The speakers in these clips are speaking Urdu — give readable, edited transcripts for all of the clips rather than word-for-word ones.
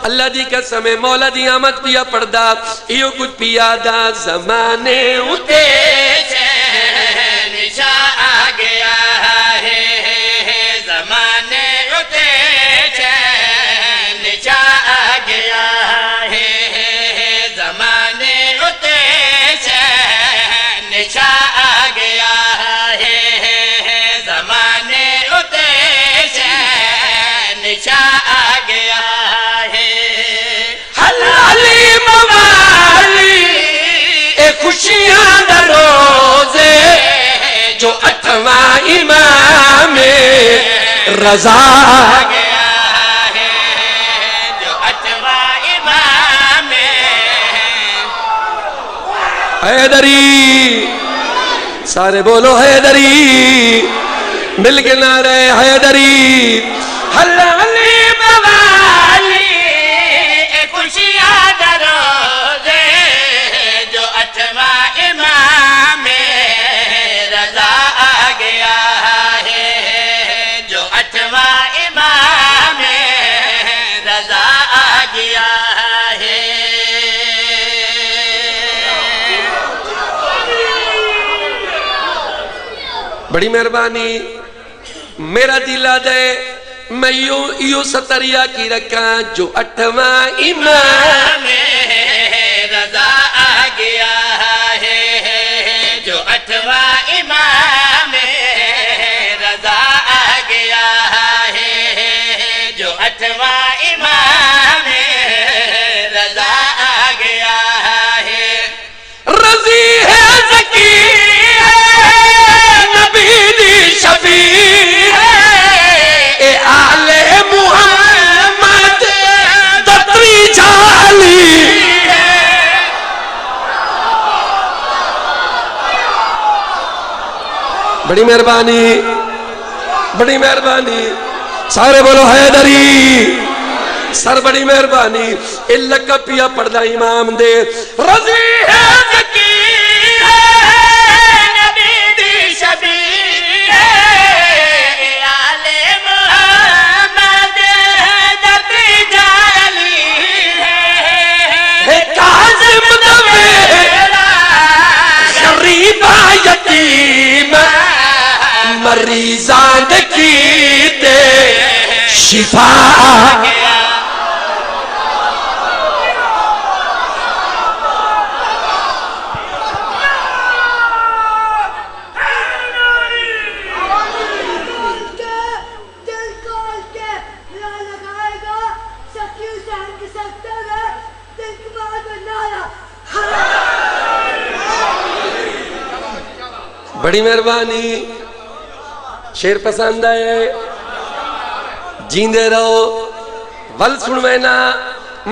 اللہ دی قسم ہے مولا دی آمد پیا پڑدا ایو کچھ پیا دا زمانے اتے چین شاہ آ گیا ہے زمانے اتے چین شاہ آ گیا ہے زمانے اتے چین شاہ آ گیا ہے زمانے اتے چین شاہ آ گیا ہے حلالی موالی اے خوشیاں دا روزے جو 8واں امام رضا گیا ہے جو 8واں امام حیدری سارے بولو حیدری مل کے نعرہ حیدری حلالی موالی اے خوشیاں دا روزے جو 8واں امام رضا آ گیا ہے جو 8واں امام رضا آ گیا ہے بڑی مہربانی میرا دل دے میں یوں ستریا کی رکھا جو 8واں امام رضا آ گیا ہے جو 8واں امام رضا آ گیا ہے جو 8واں امام رضا آ گیا ہے رضی ہے زکی ہے نبی دی شفیع اے آل محمد دتری جالی بڑی مہربانی بڑی مہربانی سارے بولو حیدری سر بڑی مہربانی اللہ کا پیا پڑھدا امام دے رضی ہے زکی نبی دی شفیع آل محمد دتری جالی ہے کاظم دویرا غریبا یتیم مریضان کیتے شفا بڑی مہربانی شیر پسند آئے جیندے رہو ول سنوینا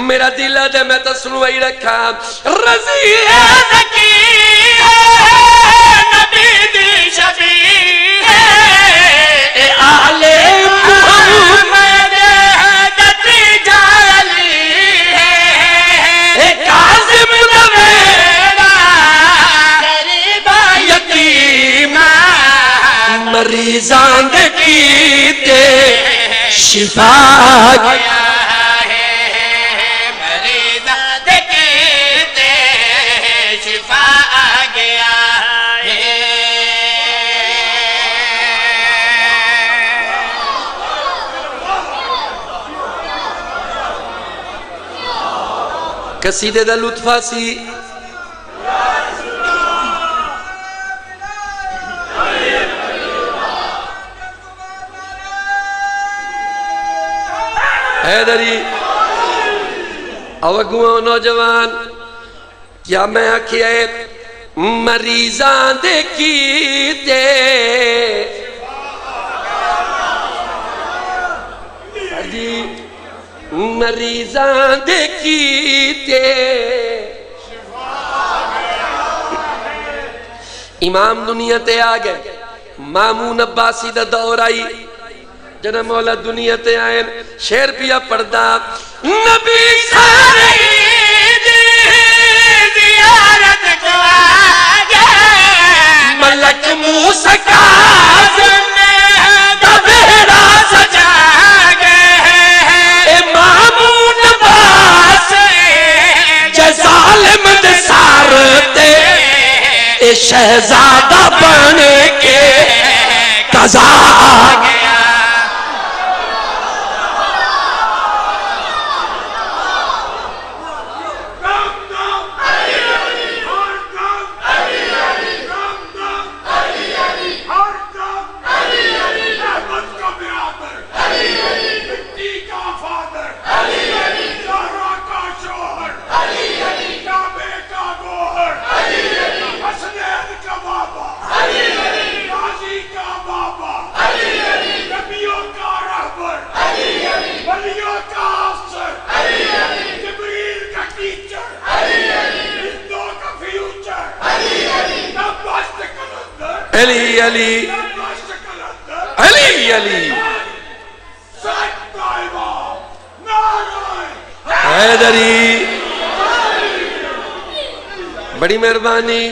میرا دل دے میں تو سنوائی رکھا رضی ہے زکی نبی دی شفیع آل محمد دتری جالی کاظم دویرا غریبا یتیم مریضان کیتے شفا گیا ہے مریضاں کیتے شفا آ گیا ہے قصیدے دا لطفہ سی حیدری اوگوان نوجوان کیا میں آکھیا ہے مریضان دے کیتے جی مریضان دے کیتے امام دنیا تے آگئے مامون عباسی دا دور آئی جنہ مولا دنیا تے آئے شیر پیا پڑھدا نبی سارے زیارت کو آگئے ملک موسیٰ کاظم دا بیڑا سجا گئے اے مامون عباسی شہزادہ بن کے قضا گیا علی علی علی علی حیدری بڑی مہربانی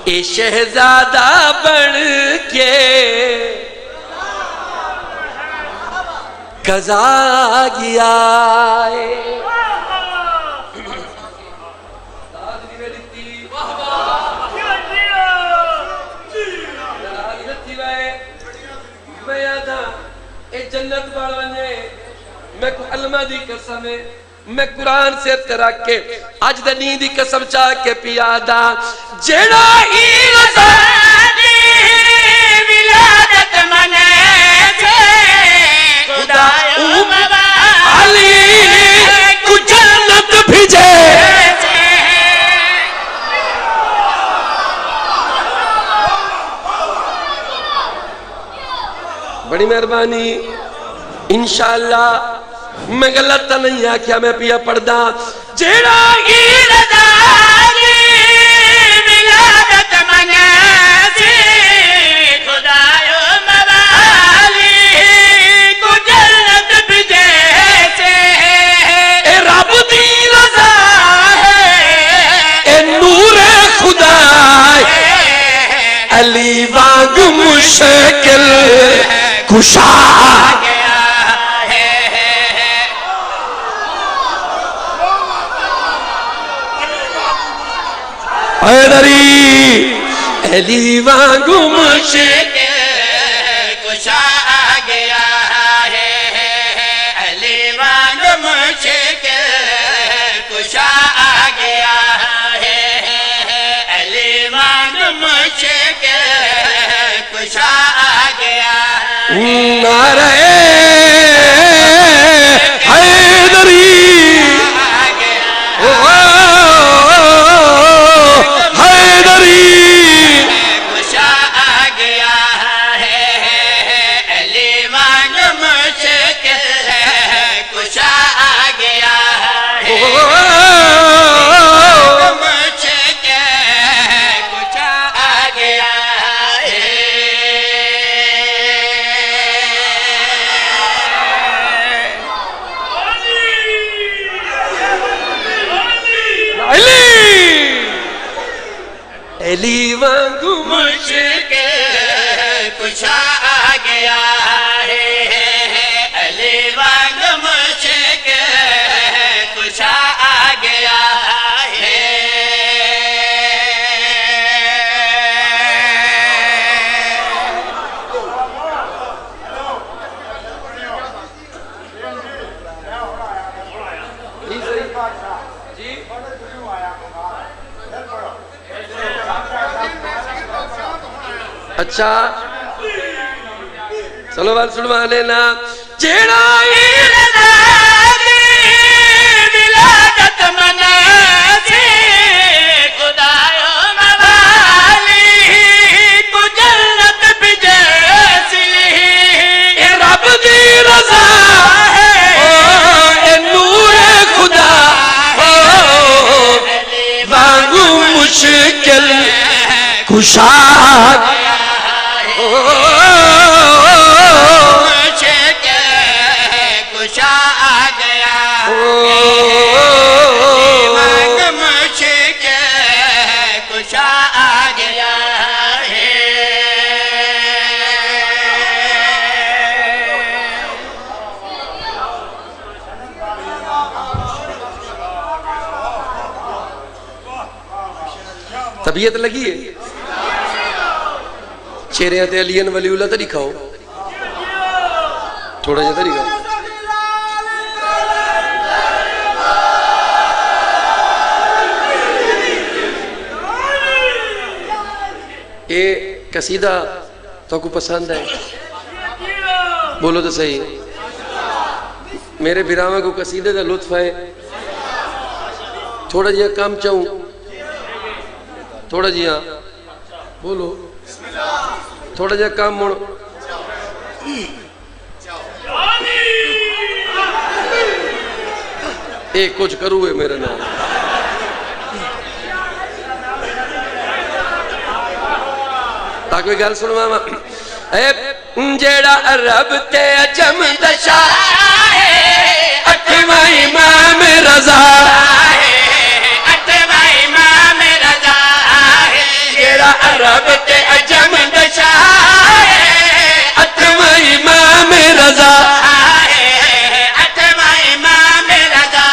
اے شہزادہ بن کے قضا گیا جنت بڑھ ونجے میں کو علمہ دی قسم ہے میں قرآن سے تیرا کے آج دنی دی قسم چاہ کے پیادا جڑا ہی رضا دی ولادت منے تھے خدا علی کو جنت بھیجے بڑی مہربانی انشاءاللہ میں غلط نہیں آکھیا میں پیا پڑھدا جیڑا ہی رضا دی ولادت منے تھے خدا موالی کو جنت بھیجے تھے اے رب دی رضا ہے اے نور خدا علی وانگ مشکل کشا گیا حیدری علی وانگ مشکل کشا گیا ہے علی وانگ مشکل کشا گیا ہے علی وانگ مشکل کشا گیا نعرہ حیدری حیدری کشا گیا ہے علی وانگ مشکل کشا گیا ہے مشکل کشا گیا علی وانگو مشکل کشا گیا ہے علی وانگ مشکل کشا گیا ہے اچھا چلو بات سنوا لینا جیڑا رضا دی ولادت منا تھی خدا موالی کو جنت بھیجے سی اے رب دی رضا ہے اے نور خدا وانگو مشکل کشا کشا گیا کشا گیا طبیعت لگی ہے چہرے تے علی ولی اللہ تے دکھاؤ تھوڑا جہا تے دکھاؤ یہ قصیدہ تو کو پسند ہے بولو تو صحیح میرے بھراویں کو قصیدے دا لطف ہے تھوڑا جہا کام چاہوں تھوڑا جہا بولو تھوڑا جہا کام مڑ ایک کچھ کرو ہے میرے نام تاکہ کوئی گل سنوا جیڑا عرب تے عجم دا شاہ اٹھواں امام رضا اٹھواں امام رضا جیڑا عرب تے عجم دا شاہ اٹھواں امام رضا اٹھواں امام رضا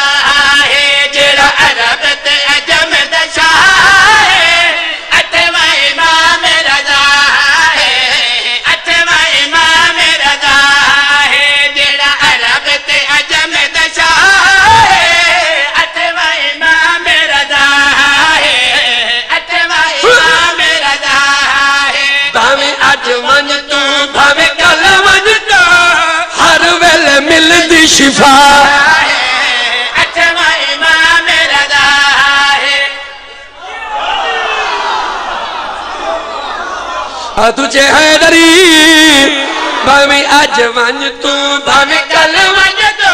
جیڑا عرب تے عجم دا شاہ اٹھواں امام رضا اٹھواں امام رضا جیڑا عرب تے عجم دا شاہ اٹھواں امام رضا اٹھواں امام رضا بھاویں اج ونج تو بھاویں کل ونج تو ہر ویلے ملدی شفا اٹھواں امام رضا تجھے حیدری بھاویں اج ونج تو بھاویں کل ونج تو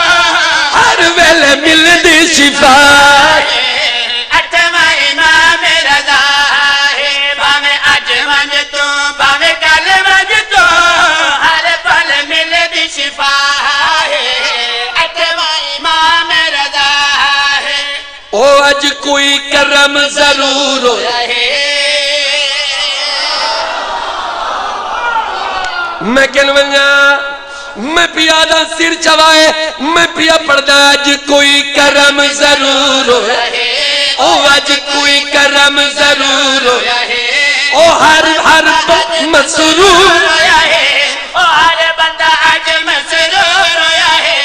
ہر ویلے ملدی شفا اٹھواں امام رضا بھاویں اج ونج تو بھاویں کل ونج تو ہر پل ملدی شفا اٹھواں امام رضا او اج کوئی کرم ضرور ہویا میں کہن ونجا میں پیادہ سر چوائے میں پیا پڑھدا اج کوئی کرم ضرور ہویا او اج کوئی کرم ضرور ہویا او ہر مسرور ہویا ہے او ہر بندہ اج مسرور ہویا ہے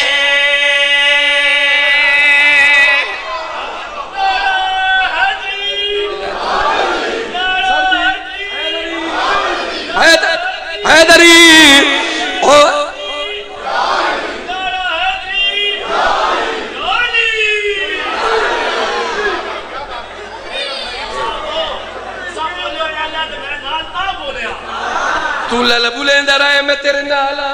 حیدری او تو للبو لیندہ رہے میں تیرے نالا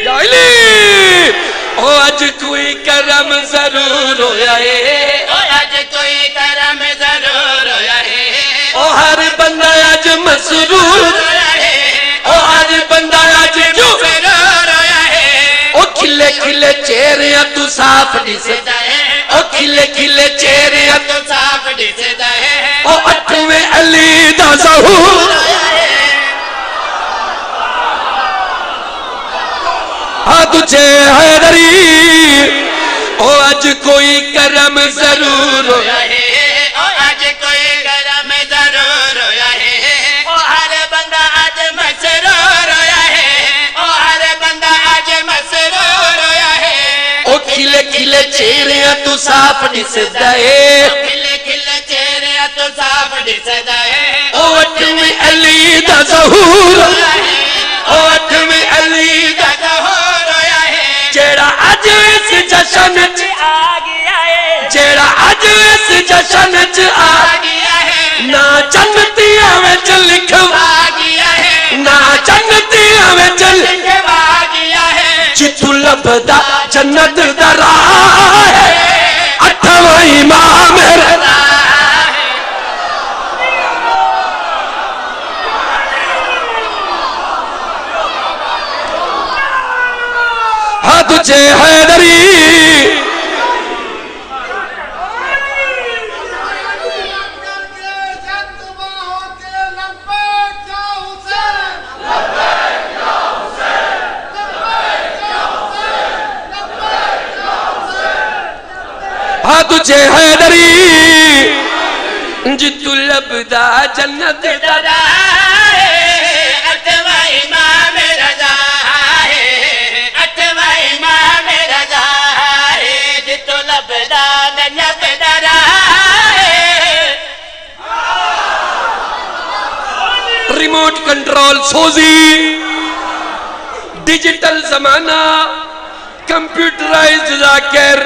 یا علی او اج کوئی کرم ضرور ہویا ہے او اج کوئی کرم ضرور ہویا ہے او ہر بندہ اج مسرور ہویا ہے او ہر بندہ اج جو مسرور ہویا ہے او کھلے کھلے چہرے تو صاف دسدا ہے او کھلے کھلے چہرے تو صاف دسدا ہے او اٹھویں علی دا ظہور تجھے حیدری او اج کوئی کرم ضرور ہویا ہے او اج کوئی کرم ضرور ہویا ہے او ہر بندہ اج مسرور ہویا ہے او ہر بندہ اج مسرور ہویا ہے او کھلے کھلے چہرے تو صاف دسدا ہے کھلے کھلے چہرے تو صاف دسدا ہے او اٹھویں علی دا ظہور او اٹھویں علی دا جیڑا اج اس جشن چ آ گیا ہے جیڑا اج اس جشن چ آ گیا ہے نا جنتیاں وچ لکھوا گیا ہے نا جنتیاں وچ لکھوا گیا ہے جتھوں لبدا جنت دا راہ ہے اٹھواں امام رضا تجھے حیدری تجھے حیدری جتو لبدا جنت رضا ہے اتوا امام رضا ہے اتوا امام رضا ہے جتو لبدا جنت رضا ہے ریموٹ کنٹرول سوزی ڈیجیٹل زمانہ کمپیوٹرائزڈ ذاکر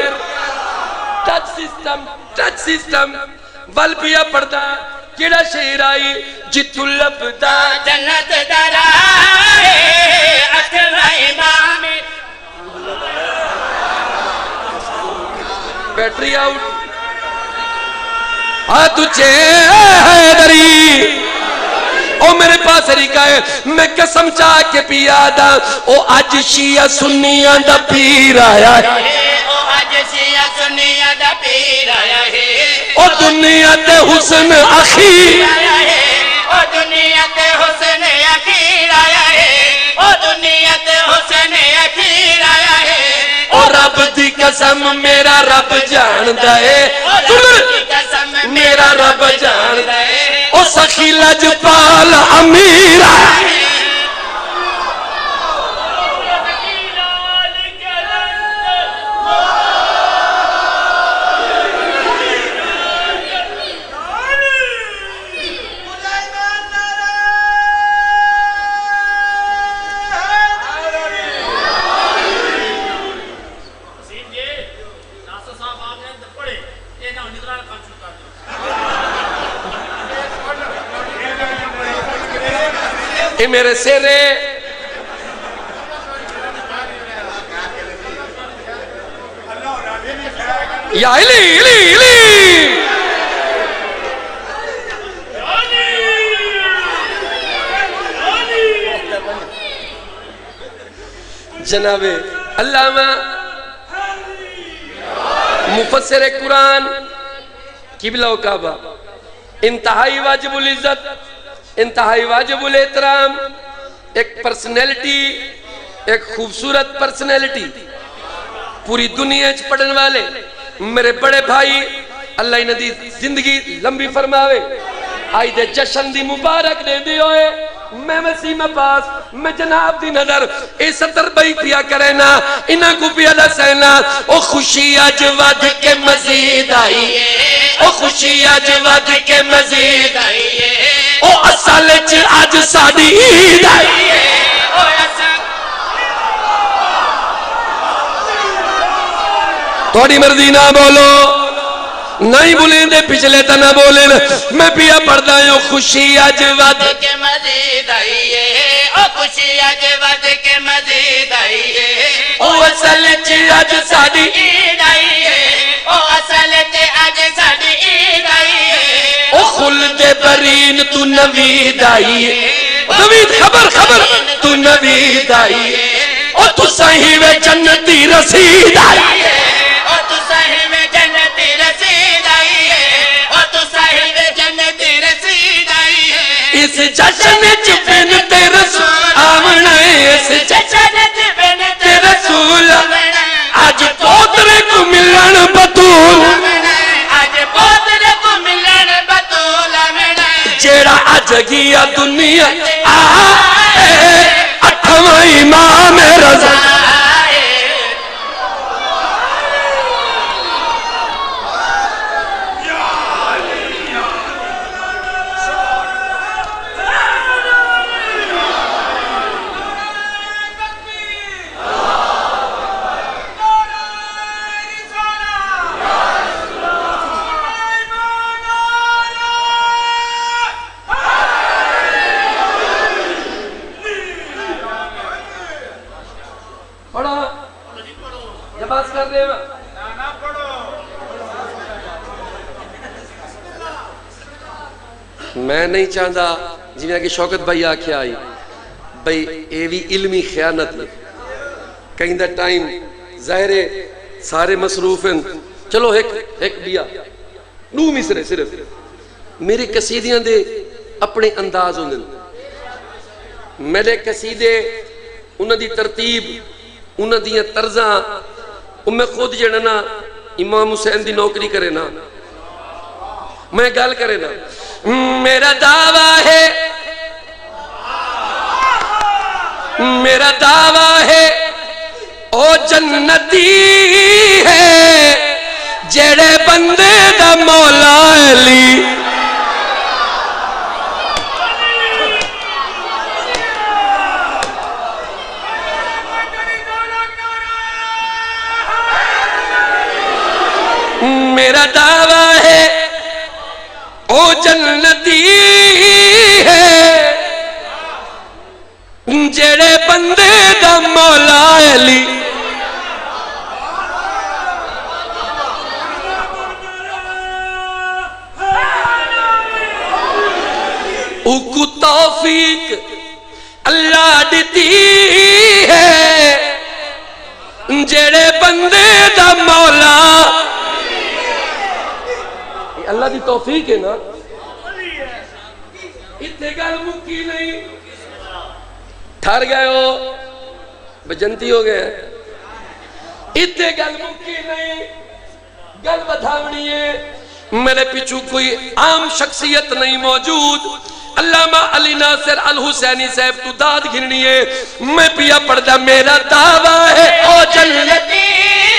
ٹچ سسٹم ول پیا پڑھدا کیڑا شعر آئی جتو لبدا جنت درا ہے اتوا امام بیٹری آؤٹ تجھے حیدری او میرے پاس طریقہ ہے میں قسم چاہ کے پیا دا او آج شیعہ سنیاں دا پیر آیا ہے او آج شیعہ سنیاں دا پیر آیا ہے او دنیا تے حسن اخیر آیا ہے او دنیا تے حسن اخیر آیا ہے او دنیا تے حسن اخیر آیا ہے او رب دی قسم میرا رب جاندا ہے میرا رب جاندا ہے او سخی لجپال امیر آیا ہے میرے سیرے یا علی جناب علامہ مفسر قرآن قبلہ و کعبہ انتہائی واجب العزت انتہائی واجب الاحترام ایک پرسنیلٹی ایک خوبصورت پرسنیلٹی پوری دنیا چ پڑھن والے میرے بڑے بھائی اللہ انہاں دی زندگی لمبی فرماوے آئی دے جشن دی مبارک دے دی ہوئے میں وسیم عباس میں جناب دی نظر اے ستر بھائی پیا کرے نا انہاں کو پیا دسینا او خوشی آج ود کے مزید آئی او خوشی آج ود کے مزید آئی او اصل چ آج ساڈی عید آئی او اصل تھوڑی مرضی نہ بولو نہیں بولیں دے پچھلے تا نہ بولیں میں پیا پڑھدا ہوں خوشی آج ود کے مزید آئی ہے او خوشی آج ود کے مزید آئی ہے او اصل چ آج ساڈی عید آئی ہے او اصل تے آج ساڈی عید آئی ہے او خلد برین تو نوید آئی نوید خبر تو نوید آئی او تو صحیح وے جنتی رسید آئی او تو صحیح میں جنتی رسید آئی ہے او تو صحیح میں جنتی رسید آئی ہے اس جشن چ بنت رسول آمنا اس جشن چ بنت رسول آج پوترے کو ملن بطول آج پوترے کو ملن بطول جیڑا آج گیا دنیا آئے اٹھواں امام رضا میں نہیں چاہتا جی کہ شوکت بھائی آکھیا آئی بھائی اے بھی علمی خیانت ہے کہیں دا ٹائم ظاہر سارے مصروف ہیں چلو ایک بیا نو مصرے صرف میرے قصیدیاں دے اپنے انداز ہوندے میرے قصیدے انہاں دی ترتیب انہاں دیاں طرزاں میں خود جڑا نا امام حسین دی نوکری کرے نا میں گل کرے نا میرا دعویٰ ہے میرا دعویٰ ہے او جنتی ہے جڑے بندے دا مولا علی میرا دعویٰ ہے او جنتی ہے جڑے بندے دا مولا علی اوکو توفیق اللہ دیتی ہے جڑے بندے دا مولا اللہ دی توفیق ہے نا اتنے گل مکی نہیں ٹھہر گئے ہو بجنتی ہو گئے اتنے گل مکی نہیں گل بتاونی ہے میرے پیچھو کوئی عام شخصیت نہیں موجود علامہ علی ناصر الحسینی صاحب تو داد گھننی ہے میں پیا پڑھتا میرا دعویٰ ہے او جنتی